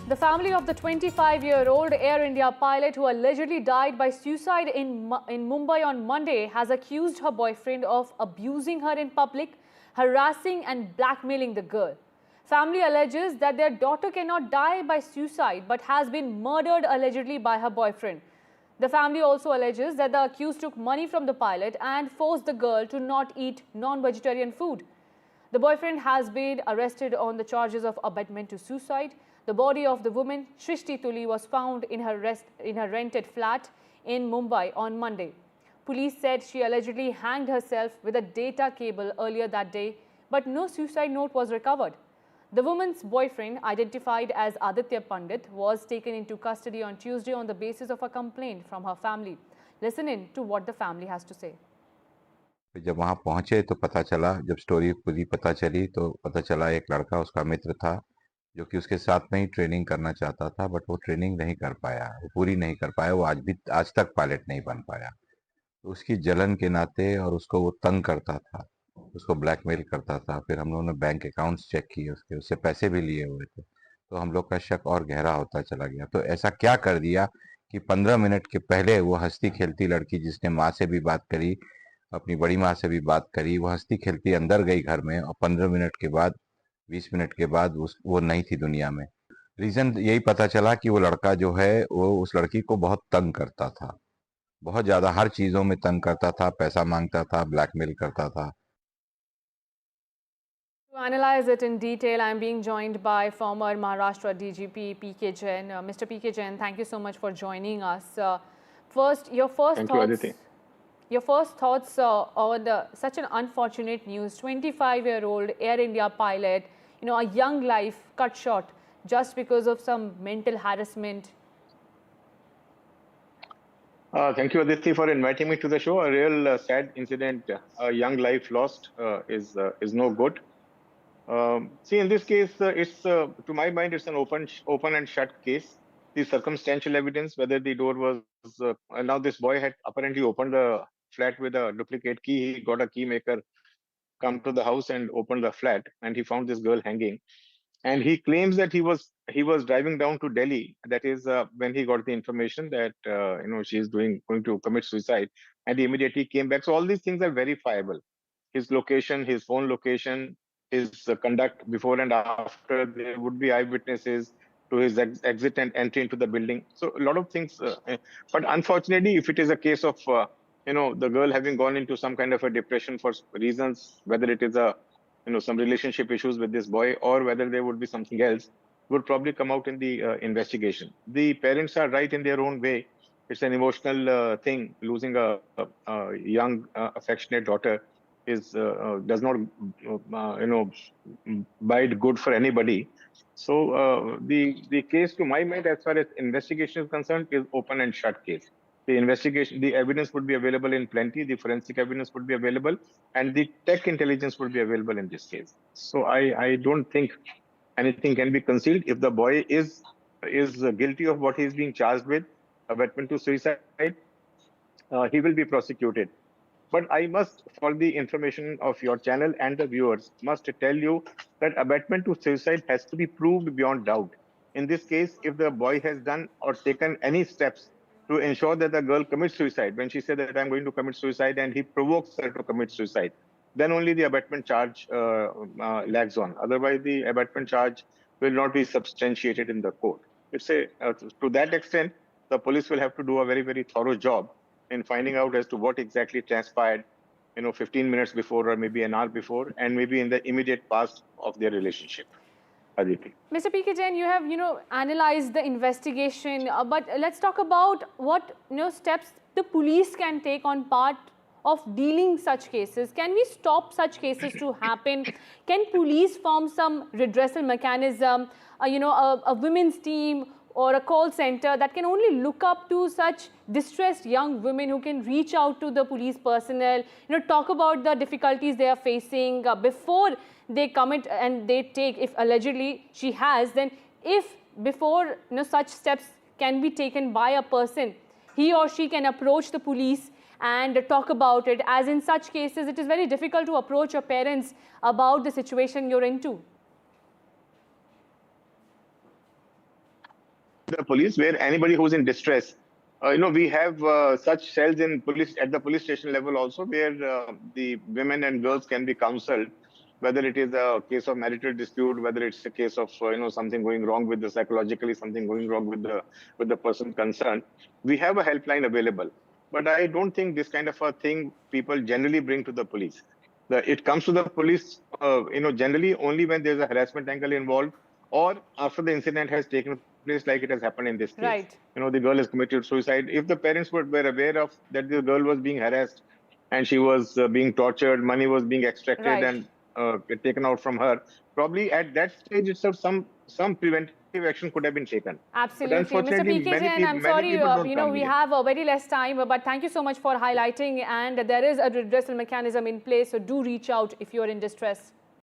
The family of the 25-year-old Air India pilot who allegedly died by suicide in Mumbai on Monday has accused her boyfriend of abusing her in public, harassing and blackmailing the girl. Family alleges that their daughter cannot die by suicide but has been murdered allegedly by her boyfriend. The family also alleges that the accused took money from the pilot and forced the girl to not eat non-vegetarian food. The boyfriend has been arrested on the charges of abetment to suicide. The body of the woman, Srishti Tuli, was found in her rented flat in Mumbai on Monday. Police said she allegedly hanged herself with a data cable earlier that day, but no suicide note was recovered. The woman's boyfriend, identified as Aditya Pandit, was taken into custody on Tuesday on the basis of a complaint from her family. Listen in to what the family has to say. जब वहां पहुंचे तो पता चला, जब story पूरी पता चली तो पता चला एक लड़का उसका मित्र था जो कि उसके साथ में ही ट्रेनिंग करना चाहता था, बट वो ट्रेनिंग नहीं कर पाया, वो पूरी नहीं कर पाया, वो आज तक पायलट नहीं बन पाया। तो उसकी जलन के नाते और उसको वो तंग करता था, उसको ब्लैकमेल करता था। फिर हम लोगों ने बैंक अकाउंट्स चेक किए, उससे पैसे भी लिए हुए थे, तो हम लोग का शक और गहरा होता चला गया। तो ऐसा क्या कर दिया कि 15 मिनट के पहले वो हंसती खेलती लड़की, जिसने माँ से भी बात करी, अपनी बड़ी माँ से भी बात करी, वो हंसती खेलती अंदर गई घर में और 15 मिनट के बाद, 20 मिनट के बाद वो नहीं थी दुनिया में। रीजन यही पता चला कि वो लड़का जो है वो उस लड़की को बहुत तंग करता था, बहुत ज्यादा हर चीजों में तंग करता था, पैसा मांगता था, ब्लैकमेल करता था। To analyze it in detail, I am being joined by former Maharashtra DGP P.K. Jain. Mr. P.K. Jain, thank you so much for joining us. First, your first Thank thoughts. You, Aditya. Your first thoughts on such an unfortunate news. 25-year-old Air India pilot, a young life cut short just because of some mental harassment. Thank you, Aditya, for inviting me to the show. A real sad incident, a young life lost is no good. See, in this case, it's to my mind, it's an open and shut case. The circumstantial evidence, whether the door was now this boy had apparently opened the flat with a duplicate key. He got a key maker, come to the house and opened the flat, and he found this girl hanging. And he claims that he was driving down to Delhi. That is when he got the information that she is going to commit suicide, and he immediately came back. So all these things are verifiable. His location, his phone location, his conduct before and after. There would be eyewitnesses to his exit and entry into the building. So a lot of things. But unfortunately, if it is a case of the girl having gone into some kind of a depression for reasons, whether it is a some relationship issues with this boy or whether there would be something else, would probably come out in the investigation. The parents are right in their own way. It's an emotional thing. Losing a young, affectionate daughter does not bide good for anybody. So the case, to my mind, as far as investigation is concerned, is open and shut case. The investigation, the evidence would be available in plenty. The forensic evidence would be available, and the tech intelligence would be available in this case. So I don't think anything can be concealed. If the boy is guilty of what he is being charged with, abetment to suicide, he will be prosecuted. But I must, for the information of your channel and the viewers, must tell you that abetment to suicide has to be proved beyond doubt. In this case, if the boy has done or taken any steps to ensure that the girl commits suicide, when she said that I'm going to commit suicide and he provokes her to commit suicide, then only the abetment charge lags on. Otherwise, the abetment charge will not be substantiated in the court. To that extent, the police will have to do a very, very thorough job in finding out as to what exactly transpired, 15 minutes before or maybe an hour before, and maybe in the immediate past of their relationship. Aditi. Mr. P.K. Jain, you have, analyzed the investigation, but let's talk about what, steps the police can take on part of dealing such cases. Can we stop such cases to happen? Can police form some redressal mechanism, a women's team or a call center that can only look up to such distressed young women who can reach out to the police personnel, talk about the difficulties they are facing before they commit and they take, if allegedly she has, then if before such steps can be taken by a person, he or she can approach the police and talk about it. As in such cases, it is very difficult to approach your parents about the situation you're into. the police, where anybody who's in distress, we have such cells in police at the police station level also, where the women and girls can be counseled, whether it is a case of marital dispute, whether it's a case of something going wrong with the psychologically, something going wrong with the person concerned. We have a helpline available, but I don't think this kind of a thing people generally bring to the police. It comes to the police, generally only when there's a harassment angle involved, or after the incident has taken place, like it has happened in this case. Right. The girl has committed suicide. If the parents were aware of that the girl was being harassed and she was being tortured, money was being extracted Right. and taken out from her, probably at that stage itself some preventive action could have been taken. Absolutely. But unfortunately, Mr. PKJ, and I'm sorry, we have very less time, but thank you so much for highlighting, and there is a redressal mechanism in place, so do reach out if you're in distress.